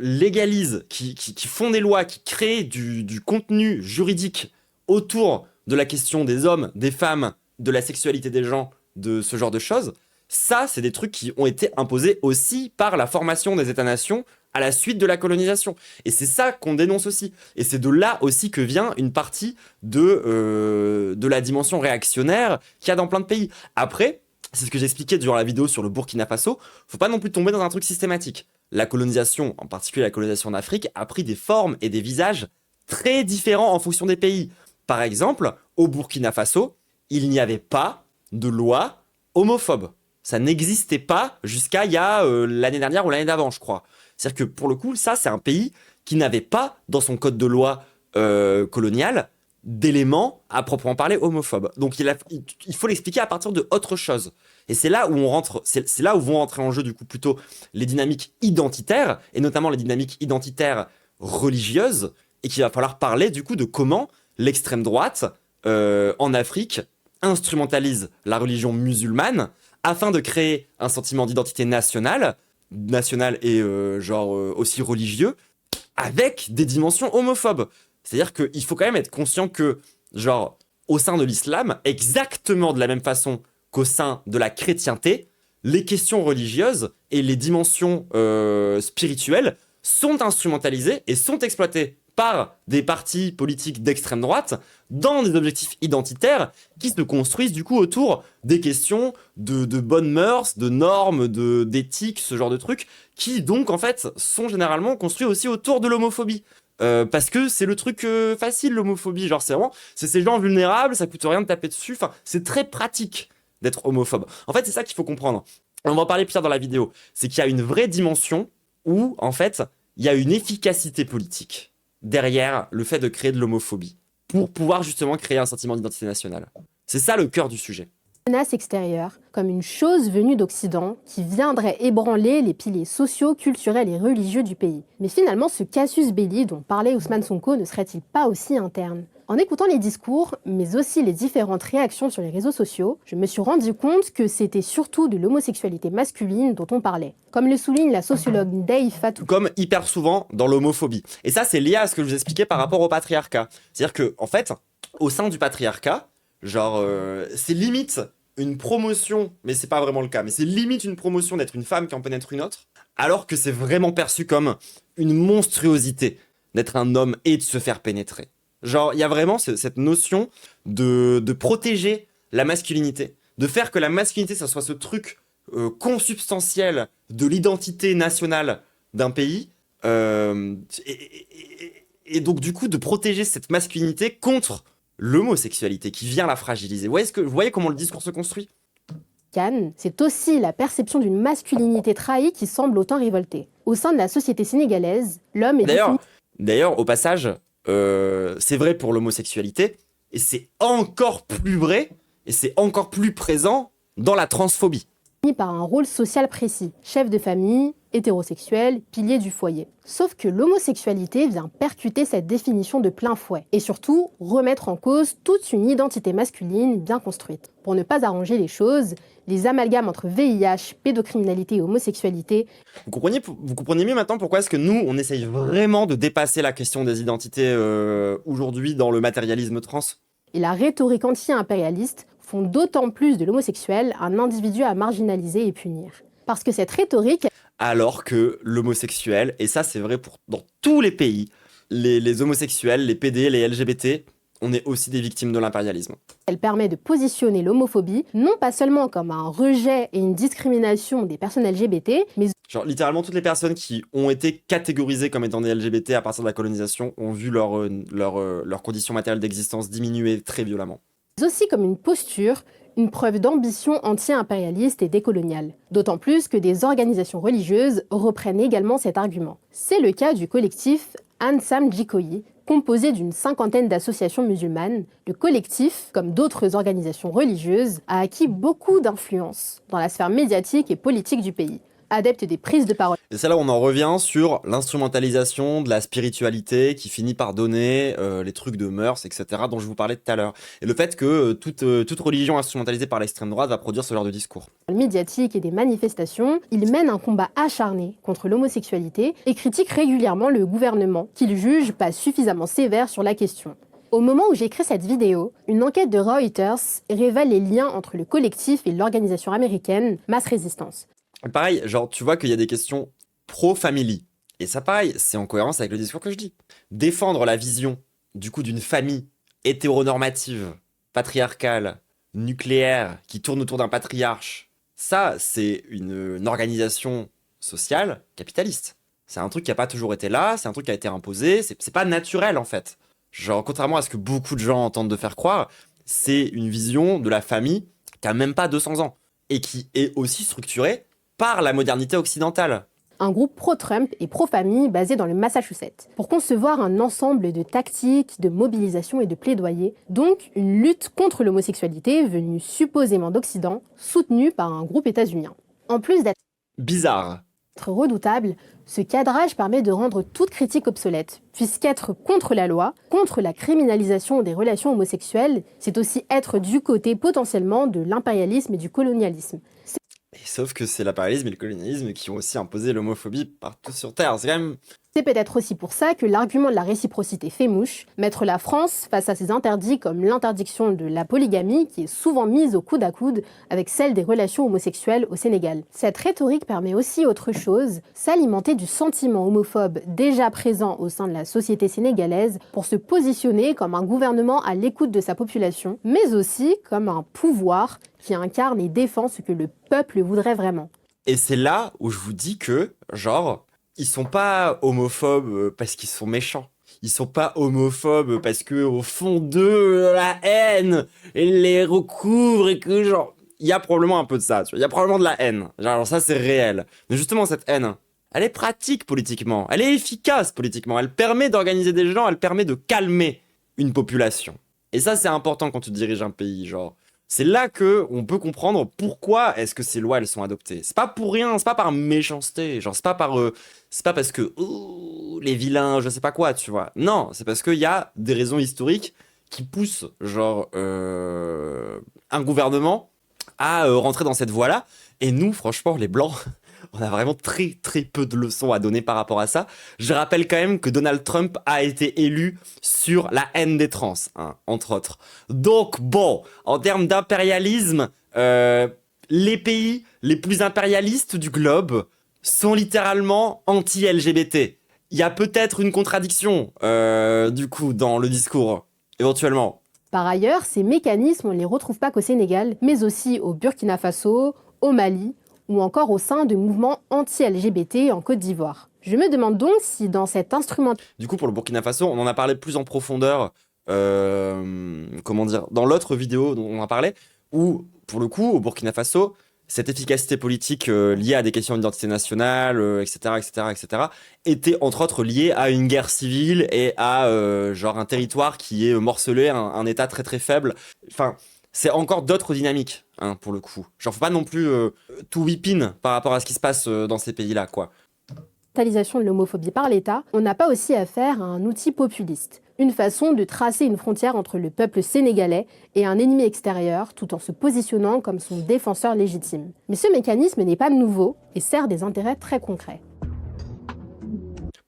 légalisent, qui font des lois, qui créent du contenu juridique autour de la question des hommes, des femmes, de la sexualité des gens, de ce genre de choses, ça, c'est des trucs qui ont été imposés aussi par la formation des États-nations à la suite de la colonisation. Et c'est ça qu'on dénonce aussi. Et c'est de là aussi que vient une partie de la dimension réactionnaire qu'il y a dans plein de pays. Après, c'est ce que j'expliquais durant la vidéo sur le Burkina Faso, faut pas non plus tomber dans un truc systématique. La colonisation, en particulier la colonisation d'Afrique, a pris des formes et des visages très différents en fonction des pays. Par exemple, au Burkina Faso, il n'y avait pas de loi homophobe. Ça n'existait pas jusqu'à il y a l'année dernière ou l'année d'avant, je crois. C'est-à-dire que pour le coup, ça, c'est un pays qui n'avait pas dans son code de loi colonial d'éléments à proprement parler homophobes. Donc il faut l'expliquer à partir de autre chose. Et c'est là où on rentre, c'est là où vont entrer en jeu du coup plutôt les dynamiques identitaires, et notamment les dynamiques identitaires religieuses, et qu'il va falloir parler du coup de comment l'extrême droite, en Afrique, instrumentalise la religion musulmane afin de créer un sentiment d'identité nationale et aussi religieux, avec des dimensions homophobes. C'est-à-dire qu'il faut quand même être conscient que, genre, au sein de l'islam, exactement de la même façon qu'au sein de la chrétienté, les questions religieuses et les dimensions spirituelles sont instrumentalisées et sont exploitées par des partis politiques d'extrême droite dans des objectifs identitaires qui se construisent du coup autour des questions de bonnes mœurs, de normes, d'éthique, ce genre de trucs, qui donc en fait sont généralement construits aussi autour de l'homophobie. Parce que c'est le truc facile, l'homophobie, genre c'est ces gens vulnérables, ça coûte rien de taper dessus, enfin c'est très pratique d'être homophobe. En fait c'est ça qu'il faut comprendre. On va en parler plus tard dans la vidéo, c'est qu'il y a une vraie dimension où en fait il y a une efficacité politique derrière le fait de créer de l'homophobie pour pouvoir justement créer un sentiment d'identité nationale. C'est ça le cœur du sujet. Menace extérieure, comme une chose venue d'Occident qui viendrait ébranler les piliers sociaux, culturels et religieux du pays. Mais finalement, ce casus belli dont parlait Ousmane Sonko ne serait-il pas aussi interne ? En écoutant les discours, mais aussi les différentes réactions sur les réseaux sociaux, je me suis rendu compte que c'était surtout de l'homosexualité masculine dont on parlait. Comme le souligne la sociologue Day Fatou. Comme hyper souvent dans l'homophobie. Et ça, c'est lié à ce que je vous expliquais par rapport au patriarcat. C'est-à-dire que, en fait, au sein du patriarcat, c'est limite une promotion, mais c'est pas vraiment le cas, mais c'est limite une promotion d'être une femme qui en pénètre une autre, alors que c'est vraiment perçu comme une monstruosité d'être un homme et de se faire pénétrer. Genre, il y a vraiment cette notion de protéger la masculinité, de faire que la masculinité, ça soit ce truc consubstantiel de l'identité nationale d'un pays, et donc du coup de protéger cette masculinité contre l'homosexualité qui vient la fragiliser. Vous voyez comment le discours se construit ? C'est aussi la perception d'une masculinité trahie qui semble autant révolter. Au sein de la société sénégalaise, l'homme est D'ailleurs, au passage, c'est vrai pour l'homosexualité, et c'est encore plus vrai, et c'est encore plus présent dans la transphobie. Par un rôle social précis, chef de famille, hétérosexuel, pilier du foyer. Sauf que l'homosexualité vient percuter cette définition de plein fouet, et surtout remettre en cause toute une identité masculine bien construite. Pour ne pas arranger les choses, les amalgames entre VIH, pédocriminalité et homosexualité... Vous comprenez mieux maintenant pourquoi est-ce que nous, on essaye vraiment de dépasser la question des identités aujourd'hui dans le matérialisme trans ? Et la rhétorique anti-impérialiste font d'autant plus de l'homosexuel un individu à marginaliser et punir. Parce que cette rhétorique... Alors que l'homosexuel, et ça c'est vrai dans tous les pays, les homosexuels, les PD, les LGBT, on est aussi des victimes de l'impérialisme. Elle permet de positionner l'homophobie, non pas seulement comme un rejet et une discrimination des personnes LGBT, mais... Genre littéralement toutes les personnes qui ont été catégorisées comme étant des LGBT à partir de la colonisation ont vu leurs conditions matérielles d'existence diminuer très violemment. Aussi comme une posture, une preuve d'ambition anti-impérialiste et décoloniale. D'autant plus que des organisations religieuses reprennent également cet argument. C'est le cas du collectif Ansam Jikoyi, composé d'une 50aine d'associations musulmanes. Le collectif, comme d'autres organisations religieuses, a acquis beaucoup d'influence dans la sphère médiatique et politique du pays. Adepte des prises de parole. Et c'est là où on en revient sur l'instrumentalisation de la spiritualité qui finit par donner les trucs de mœurs, etc., dont je vous parlais tout à l'heure. Et le fait que toute religion instrumentalisée par l'extrême droite va produire ce genre de discours. Médiatique et des manifestations, il mène un combat acharné contre l'homosexualité et critique régulièrement le gouvernement, qu'il juge pas suffisamment sévère sur la question. Au moment où j'écris cette vidéo, une enquête de Reuters révèle les liens entre le collectif et l'organisation américaine Mass Resistance. Pareil, genre, tu vois qu'il y a des questions pro-family. Et ça, pareil, c'est en cohérence avec le discours que je dis. Défendre la vision, du coup, d'une famille hétéronormative, patriarcale, nucléaire, qui tourne autour d'un patriarche, ça, c'est une organisation sociale capitaliste. C'est un truc qui n'a pas toujours été là, c'est un truc qui a été imposé, c'est pas naturel, en fait. Genre, contrairement à ce que beaucoup de gens tentent de faire croire, c'est une vision de la famille qui a même pas 200 ans. Et qui est aussi structurée par la modernité occidentale. Un groupe pro-Trump et pro-famille basé dans le Massachusetts, pour concevoir un ensemble de tactiques, de mobilisation et de plaidoyer, donc une lutte contre l'homosexualité venue supposément d'Occident, soutenue par un groupe états-unien. En plus d'être... Bizarre. redoutable, ce cadrage permet de rendre toute critique obsolète, puisqu'être contre la loi, contre la criminalisation des relations homosexuelles, c'est aussi être du côté potentiellement de l'impérialisme et du colonialisme. Et sauf que c'est l'impérialisme et le colonialisme qui ont aussi imposé l'homophobie partout sur Terre. C'est quand même... C'est peut-être aussi pour ça que l'argument de la réciprocité fait mouche, mettre la France face à ces interdits comme l'interdiction de la polygamie qui est souvent mise au coude à coude avec celle des relations homosexuelles au Sénégal. Cette rhétorique permet aussi autre chose, s'alimenter du sentiment homophobe déjà présent au sein de la société sénégalaise pour se positionner comme un gouvernement à l'écoute de sa population, mais aussi comme un pouvoir qui incarne et défend ce que le peuple voudrait vraiment. Et c'est là où je vous dis que, genre... Ils sont pas homophobes parce qu'ils sont méchants. Ils sont pas homophobes parce que au fond d'eux, la haine les recouvre et que genre il y a probablement un peu de ça, tu vois. Il y a probablement de la haine. Genre ça c'est réel. Mais justement cette haine, elle est pratique politiquement, elle est efficace politiquement, elle permet d'organiser des gens, elle permet de calmer une population. Et ça c'est important quand tu diriges un pays, genre c'est là que on peut comprendre pourquoi est-ce que ces lois elles sont adoptées. C'est pas pour rien, c'est pas par méchanceté, genre c'est pas parce que les vilains, je sais pas quoi, tu vois. Non, c'est parce qu'il y a des raisons historiques qui poussent genre un gouvernement à rentrer dans cette voie-là. Et nous, franchement, les blancs, on a vraiment très très peu de leçons à donner par rapport à ça. Je rappelle quand même que Donald Trump a été élu sur la haine des trans, hein, entre autres. Donc bon, en termes d'impérialisme, les pays les plus impérialistes du globe sont littéralement anti-LGBT. Il y a peut-être une contradiction, du coup, dans le discours, éventuellement. Par ailleurs, ces mécanismes, on ne les retrouve pas qu'au Sénégal, mais aussi au Burkina Faso, au Mali, ou encore au sein de mouvements anti-LGBT en Côte d'Ivoire. Je me demande donc si dans cet instrument... Du coup, pour le Burkina Faso, on en a parlé plus en profondeur, dans l'autre vidéo dont on en parlait, où, pour le coup, au Burkina Faso, cette efficacité politique liée à des questions d'identité nationale, etc., était entre autres liée à une guerre civile et à genre un territoire qui est morcelé, un état très très faible. Enfin, c'est encore d'autres dynamiques, hein, pour le coup. Genre, faut pas non plus tout whippin par rapport à ce qui se passe dans ces pays-là, quoi. De l'homophobie par l'État, on n'a pas aussi affaire à un outil populiste, une façon de tracer une frontière entre le peuple sénégalais et un ennemi extérieur tout en se positionnant comme son défenseur légitime. Mais ce mécanisme n'est pas nouveau et sert des intérêts très concrets.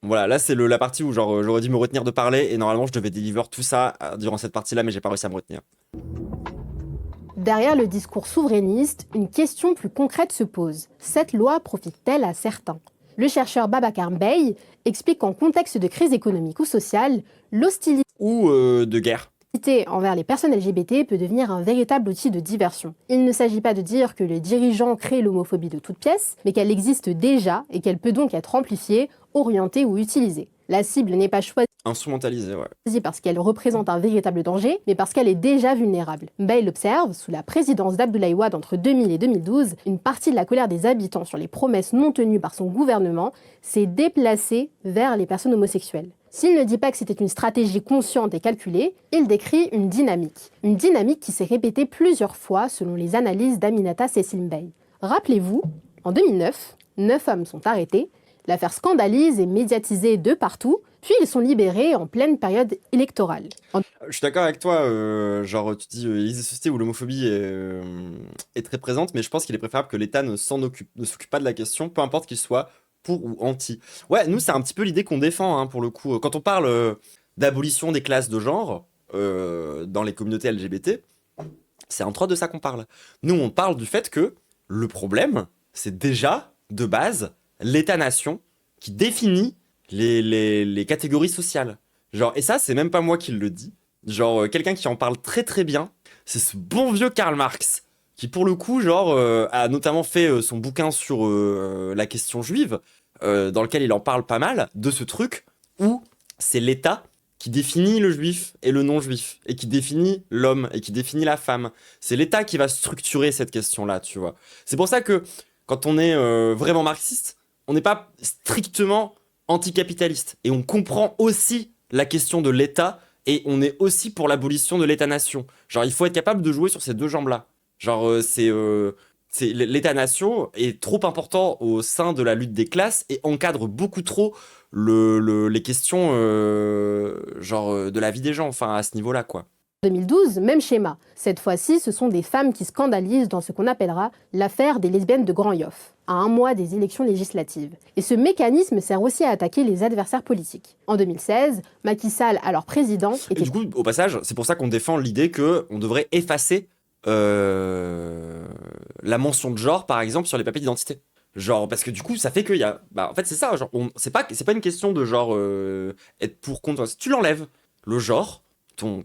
Voilà, là c'est la partie où genre j'aurais dû me retenir de parler et normalement je devais deliver tout ça durant cette partie-là mais j'ai pas réussi à me retenir. Derrière le discours souverainiste, une question plus concrète se pose. Cette loi profite-t-elle à certains ? Le chercheur Babacar Mbaye explique qu'en contexte de crise économique ou sociale, l'hostilité ou de guerre envers les personnes LGBT peut devenir un véritable outil de diversion. Il ne s'agit pas de dire que les dirigeants créent l'homophobie de toutes pièces, mais qu'elle existe déjà et qu'elle peut donc être amplifiée, orientée ou utilisée. La cible n'est pas choisie instrumentalisée, ouais. Parce qu'elle représente un véritable danger, mais parce qu'elle est déjà vulnérable. Mbaye l'observe, sous la présidence d'Abdoulaye Wade entre 2000 et 2012, une partie de la colère des habitants sur les promesses non tenues par son gouvernement s'est déplacée vers les personnes homosexuelles. S'il ne dit pas que c'était une stratégie consciente et calculée, il décrit une dynamique. Une dynamique qui s'est répétée plusieurs fois selon les analyses d'Aminata Cécile Mbaye. Rappelez-vous, en 2009, 9 hommes sont arrêtés, l'affaire scandalise et médiatisée de partout, puis ils sont libérés en pleine période électorale. Je suis d'accord avec toi, genre tu dis il y a des sociétés où l'homophobie est très présente, mais je pense qu'il est préférable que l'État ne s'occupe pas de la question, peu importe qu'il soit pour ou anti. Ouais, nous c'est un petit peu l'idée qu'on défend, hein, pour le coup. Quand on parle d'abolition des classes de genre dans les communautés LGBT, c'est entre autres de ça qu'on parle. Nous on parle du fait que le problème, c'est déjà, de base, l'État-nation qui définit les catégories sociales. Genre, et ça, c'est même pas moi qui le dis. Genre, quelqu'un qui en parle très très bien, c'est ce bon vieux Karl Marx, qui pour le coup, genre, a notamment fait son bouquin sur la question juive, dans lequel il en parle pas mal, de ce truc où c'est l'État qui définit le juif et le non-juif, et qui définit l'homme, et qui définit la femme. C'est l'État qui va structurer cette question-là, tu vois. C'est pour ça que, quand on est vraiment marxiste, on n'est pas strictement anticapitaliste. Et on comprend aussi la question de l'État, et on est aussi pour l'abolition de l'État-nation. Genre, il faut être capable de jouer sur ces deux jambes-là. Genre, c'est L'État-nation est trop important au sein de la lutte des classes et encadre beaucoup trop les questions de la vie des gens, enfin à ce niveau-là, quoi. 2012, même schéma. Cette fois-ci, ce sont des femmes qui scandalisent dans ce qu'on appellera l'affaire des lesbiennes de Grand Yoff, à un mois des élections législatives. Et ce mécanisme sert aussi à attaquer les adversaires politiques. En 2016, Macky Sall, alors président, était... Et du coup, au passage, c'est pour ça qu'on défend l'idée qu'on devrait effacer la mention de genre, par exemple, sur les papiers d'identité. Genre, parce que du coup, ça fait qu'il y a... Bah, en fait, c'est ça, genre, c'est pas une question de genre être pour, contre... Si tu l'enlèves, le genre, ton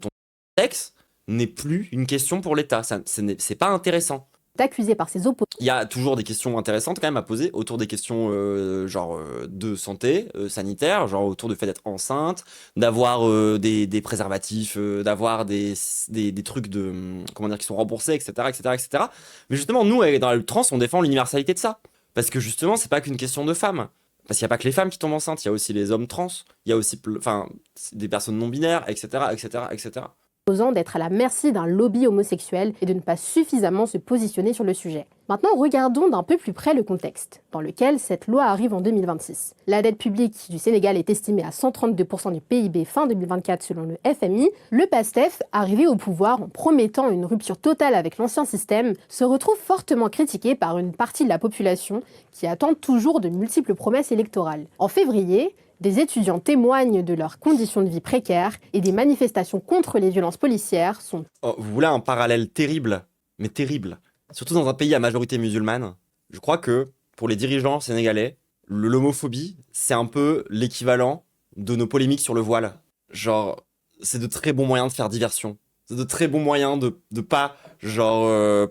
sexe n'est plus une question pour l'État. C'est pas intéressant. accusé par ses opposants. Il y a toujours des questions intéressantes quand même à poser autour des questions de santé sanitaire, genre autour du fait d'être enceinte, d'avoir des préservatifs, d'avoir des trucs de comment dire qui sont remboursés, etc., etc., etc. Mais justement, nous, dans la lutte trans, on défend l'universalité de ça. Parce que justement, c'est pas qu'une question de femmes. Parce qu'il n'y a pas que les femmes qui tombent enceintes, il y a aussi les hommes trans, il y a aussi des personnes non binaires, etc., etc., etc. D'être à la merci d'un lobby homosexuel et de ne pas suffisamment se positionner sur le sujet. Maintenant, regardons d'un peu plus près le contexte dans lequel cette loi arrive en 2026. La dette publique du Sénégal est estimée à 132% du PIB fin 2024 selon le FMI. Le PASTEF, arrivé au pouvoir en promettant une rupture totale avec l'ancien système, se retrouve fortement critiqué par une partie de la population qui attend toujours de multiples promesses électorales. En février, des étudiants témoignent de leurs conditions de vie précaires et des manifestations contre les violences policières sont... Oh, vous voulez un parallèle terrible, mais terrible, surtout dans un pays à majorité musulmane. Je crois que pour les dirigeants sénégalais, l'homophobie, c'est un peu l'équivalent de nos polémiques sur le voile. Genre, c'est de très bons moyens de faire diversion. C'est de très bons moyens de pas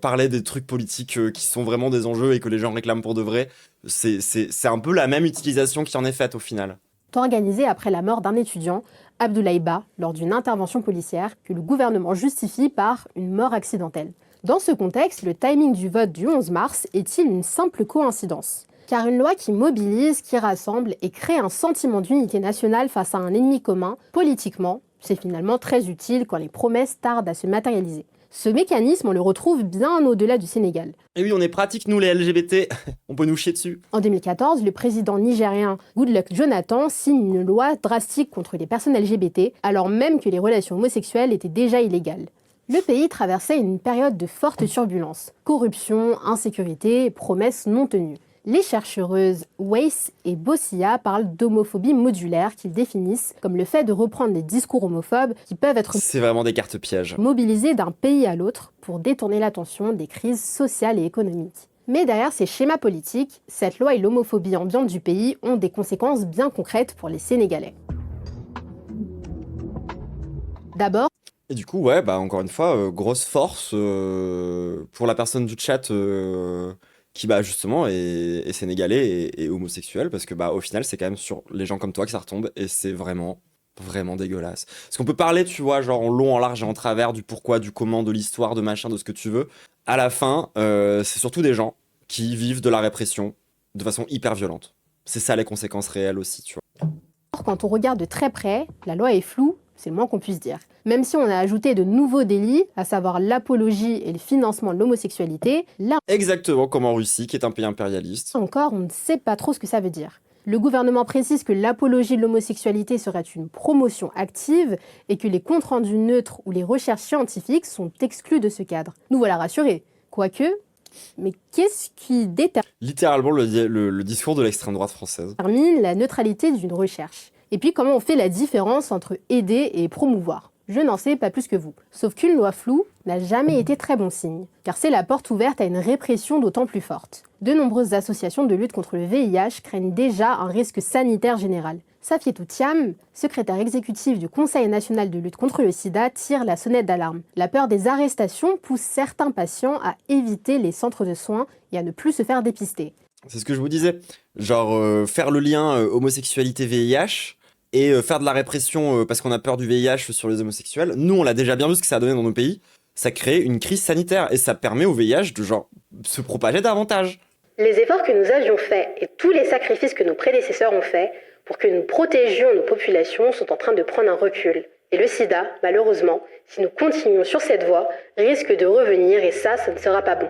parler des trucs politiques qui sont vraiment des enjeux et que les gens réclament pour de vrai. C'est un peu la même utilisation qui en est faite au final. Organisé après la mort d'un étudiant, Abdoulaye Ba, lors d'une intervention policière que le gouvernement justifie par une mort accidentelle. Dans ce contexte, le timing du vote du 11 mars est-il une simple coïncidence ? Car une loi qui mobilise, qui rassemble et crée un sentiment d'unité nationale face à un ennemi commun, politiquement, c'est finalement très utile quand les promesses tardent à se matérialiser. Ce mécanisme, on le retrouve bien au-delà du Sénégal. Et oui, on est pratique, nous les LGBT, on peut nous chier dessus. En 2014, le président nigérien Goodluck Jonathan signe une loi drastique contre les personnes LGBT, alors même que les relations homosexuelles étaient déjà illégales. Le pays traversait une période de forte turbulence. Corruption, insécurité, promesses non tenues. Les chercheuses Weiss et Bossia parlent d'homophobie modulaire qu'ils définissent comme le fait de reprendre des discours homophobes qui peuvent être C'est vraiment des cartes pièges. Mobilisés d'un pays à l'autre pour détourner l'attention des crises sociales et économiques. Mais derrière ces schémas politiques, cette loi et l'homophobie ambiante du pays ont des conséquences bien concrètes pour les Sénégalais. D'abord, et du coup, ouais, encore une fois, grosse force pour la personne du chat qui justement est sénégalais et homosexuel, parce que au final c'est quand même sur les gens comme toi que ça retombe, et c'est vraiment dégueulasse. Parce qu'on peut parler, tu vois, genre en long, en large et en travers du pourquoi, du comment, de l'histoire, de machin, de ce que tu veux. À la fin, c'est surtout des gens qui vivent de la répression de façon hyper violente. C'est ça les conséquences réelles aussi, tu vois. Quand on regarde de très près, la loi est floue, c'est le moins qu'on puisse dire. Même si on a ajouté de nouveaux délits, à savoir l'apologie et le financement de l'homosexualité, là... Exactement comme en Russie, qui est un pays impérialiste. Encore, on ne sait pas trop ce que ça veut dire. Le gouvernement précise que l'apologie de l'homosexualité serait une promotion active et que les comptes rendus neutres ou les recherches scientifiques sont exclus de ce cadre. Nous voilà rassurés. Quoique, mais qu'est-ce qui détermine littéralement le discours de l'extrême droite française la neutralité d'une recherche? Et puis comment on fait la différence entre aider et promouvoir? Je n'en sais pas plus que vous. Sauf qu'une loi floue n'a jamais été très bon signe, car c'est la porte ouverte à une répression d'autant plus forte. De nombreuses associations de lutte contre le VIH craignent déjà un risque sanitaire général. Safietou Thiam, secrétaire exécutive du Conseil national de lutte contre le sida, tire la sonnette d'alarme. La peur des arrestations pousse certains patients à éviter les centres de soins et à ne plus se faire dépister. C'est ce que je vous disais. Genre, faire le lien homosexualité-VIH et faire de la répression parce qu'on a peur du VIH sur les homosexuels. Nous, on l'a déjà bien vu ce que ça a donné dans nos pays. Ça crée une crise sanitaire et ça permet au VIH de se propager davantage. Les efforts que nous avions faits et tous les sacrifices que nos prédécesseurs ont faits pour que nous protégions nos populations sont en train de prendre un recul. Et le sida, malheureusement, si nous continuons sur cette voie, risque de revenir et ça ne sera pas bon.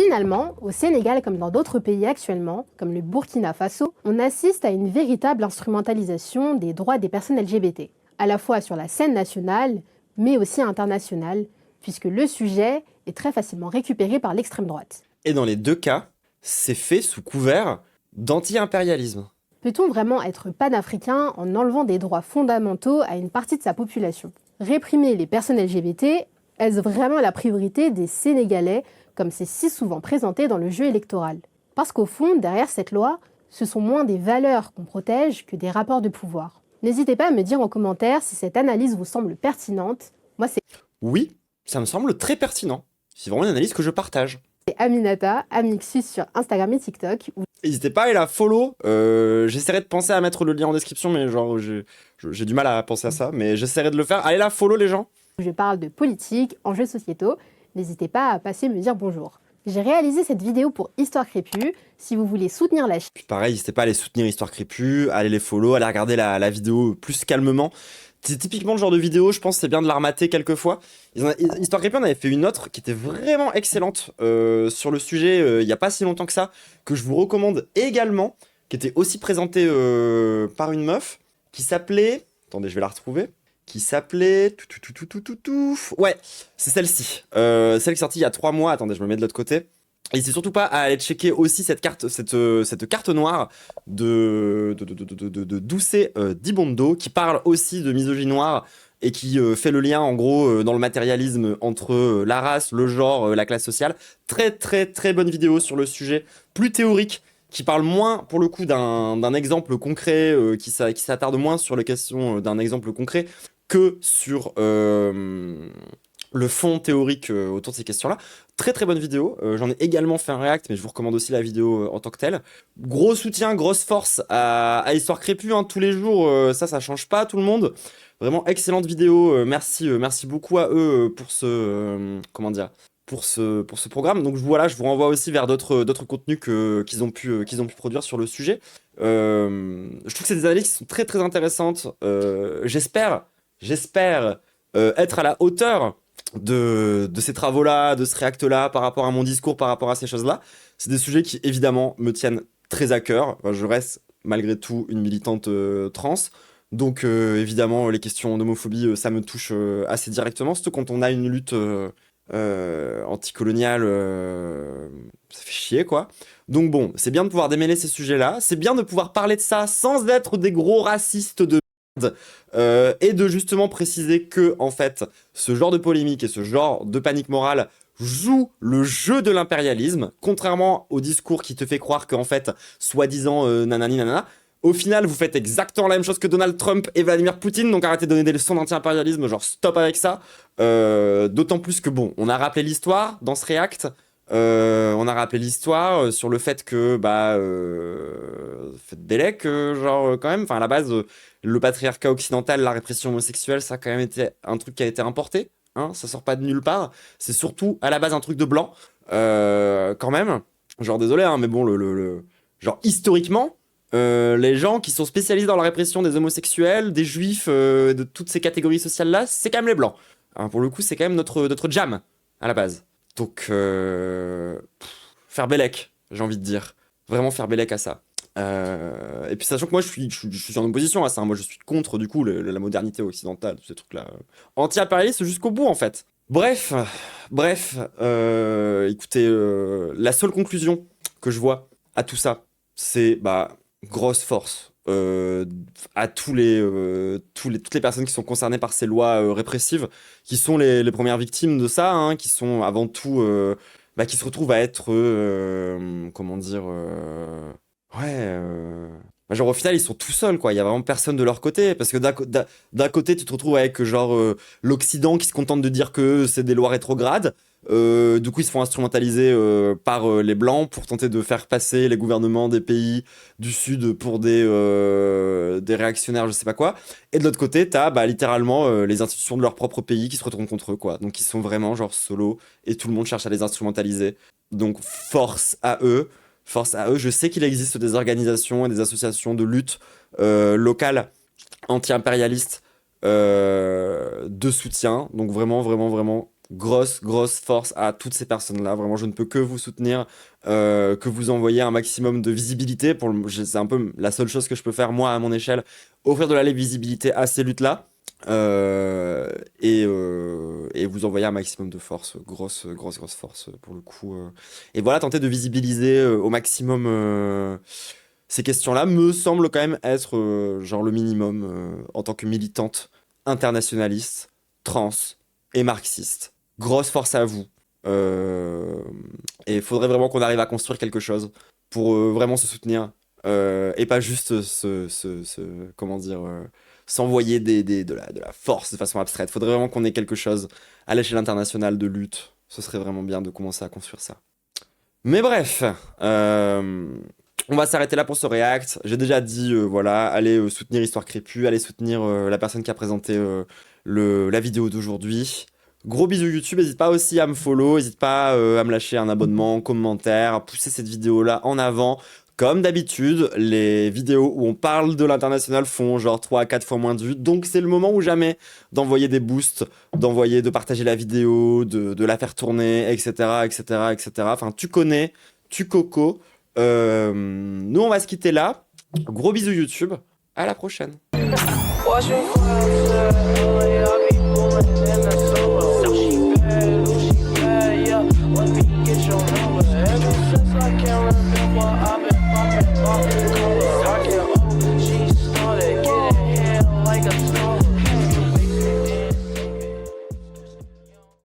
Finalement, au Sénégal comme dans d'autres pays actuellement, comme le Burkina Faso, on assiste à une véritable instrumentalisation des droits des personnes LGBT, à la fois sur la scène nationale, mais aussi internationale, puisque le sujet est très facilement récupéré par l'extrême droite. Et dans les deux cas, c'est fait sous couvert d'anti-impérialisme. Peut-on vraiment être panafricain en enlevant des droits fondamentaux à une partie de sa population? Réprimer les personnes LGBT, est-ce vraiment la priorité des Sénégalais, comme c'est si souvent présenté dans le jeu électoral? Parce qu'au fond, derrière cette loi, ce sont moins des valeurs qu'on protège que des rapports de pouvoir. N'hésitez pas à me dire en commentaire si cette analyse vous semble pertinente. Moi, c'est Oui, ça me semble très pertinent. C'est vraiment une analyse que je partage. Aminata, Amixus sur Instagram et TikTok, où N'hésitez pas à aller la follow. J'essaierai de penser à mettre le lien en description, mais genre j'ai du mal à penser à ça, mais j'essaierai de le faire. Allez la follow les gens. je parle de politique, enjeux sociétaux. N'hésitez pas à passer me dire bonjour. J'ai réalisé cette vidéo pour Histoire Crépue. Si vous voulez soutenir la chaîne, Puis pareil, n'hésitez pas à aller soutenir Histoire Crépue, à aller les follow, à aller regarder la vidéo plus calmement. C'est typiquement le genre de vidéo, je pense c'est bien de la remater quelques fois. Histoire Crépue, on avait fait une autre qui était vraiment excellente sur le sujet il n'y a pas si longtemps que ça, que je vous recommande également, qui était aussi présentée par une meuf, qui s'appelait... Attendez, je vais la retrouver. Qui s'appelait... Ouais, c'est celle-ci. Celle qui est sortie il y a 3 mois. Attendez, je me mets de l'autre côté. Et n'hésitez surtout pas à aller checker aussi cette carte noire de Doucet Dibondo, qui parle aussi de misogynie noire et qui fait le lien en gros dans le matérialisme entre la race, le genre, la classe sociale. Très très très bonne vidéo sur le sujet, plus théorique, qui parle moins pour le coup d'un exemple concret, qui s'attarde moins sur les questions d'un exemple concret que sur le fond théorique autour de ces questions-là. Très très bonne vidéo, j'en ai également fait un react, mais je vous recommande aussi la vidéo en tant que telle. Gros soutien, grosse force à Histoire Crépue, hein, tous les jours, ça change pas tout le monde. Vraiment excellente vidéo, merci beaucoup à eux pour ce, comment dire, pour ce programme. Donc voilà, je vous renvoie aussi vers d'autres contenus qu'ils ont pu produire sur le sujet. Je trouve que c'est des analyses qui sont très très intéressantes. J'espère être à la hauteur de ces travaux-là, de ce react-là, par rapport à mon discours, par rapport à ces choses-là. C'est des sujets qui, évidemment, me tiennent très à cœur. Enfin, je reste, malgré tout, une militante trans. Donc, évidemment, les questions d'homophobie, ça me touche assez directement. Surtout quand on a une lutte anticoloniale, ça fait chier, quoi. Donc bon, c'est bien de pouvoir démêler ces sujets-là. C'est bien de pouvoir parler de ça sans être des gros racistes de et de justement préciser que en fait ce genre de polémique et ce genre de panique morale joue le jeu de l'impérialisme, contrairement au discours qui te fait croire qu'en fait soi-disant nanani nanana, au final vous faites exactement la même chose que Donald Trump et Vladimir Poutine, donc arrêtez de donner des leçons d'anti-impérialisme, genre stop avec ça. D'autant plus que bon, on a rappelé l'histoire dans ce react. On a rappelé l'histoire sur le fait que faites Bellec, genre quand même, enfin à la base le patriarcat occidental, la répression homosexuelle, ça a quand même été un truc qui a été importé, hein, ça sort pas de nulle part, c'est surtout à la base un truc de blanc, quand même, genre désolé, hein, mais bon, genre historiquement, les gens qui sont spécialisés dans la répression des homosexuels, des juifs, de toutes ces catégories sociales-là, c'est quand même les blancs. Hein, pour le coup, c'est quand même notre jam, à la base. Donc, faire Bellec, j'ai envie de dire. Vraiment faire Bellec à ça. Et puis sachant que moi je suis en opposition à ça, hein. Moi je suis contre du coup la modernité occidentale, tous ces trucs-là. Anti-impérialiste jusqu'au bout en fait. Bref, écoutez, la seule conclusion que je vois à tout ça, c'est grosse force à toutes les personnes qui sont concernées par ces lois répressives, qui sont les premières victimes de ça, hein, qui sont avant tout, qui se retrouvent à être, comment dire, genre au final ils sont tout seuls quoi, il y a vraiment personne de leur côté parce que d'un côté tu te retrouves avec genre l'Occident qui se contente de dire que c'est des lois rétrogrades, du coup ils se font instrumentaliser par les blancs pour tenter de faire passer les gouvernements des pays du sud pour des réactionnaires je sais pas quoi, et de l'autre côté t'as littéralement les institutions de leur propre pays qui se retournent contre eux quoi, donc ils sont vraiment genre solo et tout le monde cherche à les instrumentaliser, donc force à eux. Je sais qu'il existe des organisations et des associations de lutte locales anti-impérialistes de soutien. Donc vraiment Grosse force à toutes ces personnes-là. Vraiment, je ne peux que vous soutenir, que vous envoyer un maximum de visibilité. C'est un peu la seule chose que je peux faire, moi, à mon échelle, offrir de la visibilité à ces luttes-là. Et vous envoyer un maximum de force, grosse force pour le coup. Et voilà, tenter de visibiliser au maximum ces questions-là me semble quand même être genre le minimum en tant que militante internationaliste, trans et marxiste. Grosse force à vous. Et il faudrait vraiment qu'on arrive à construire quelque chose pour vraiment se soutenir et pas juste comment dire, s'envoyer de la force de façon abstraite. Il faudrait vraiment qu'on ait quelque chose à l'échelle internationale de lutte. Ce serait vraiment bien de commencer à construire ça. Mais bref, on va s'arrêter là pour ce react. J'ai déjà dit, voilà, allez soutenir Histoire Crépue, allez soutenir la personne qui a présenté la vidéo d'aujourd'hui. Gros bisous YouTube, n'hésite pas aussi à me follow, n'hésite pas à me lâcher un abonnement, commentaire, à pousser cette vidéo-là en avant. Comme d'habitude, les vidéos où on parle de l'international font genre 3 à 4 fois moins de vues. Donc c'est le moment ou jamais d'envoyer des boosts, de partager la vidéo, de la faire tourner, etc., etc., etc. Enfin, tu connais, tu coco. Nous, on va se quitter là. Gros bisous YouTube. À la prochaine.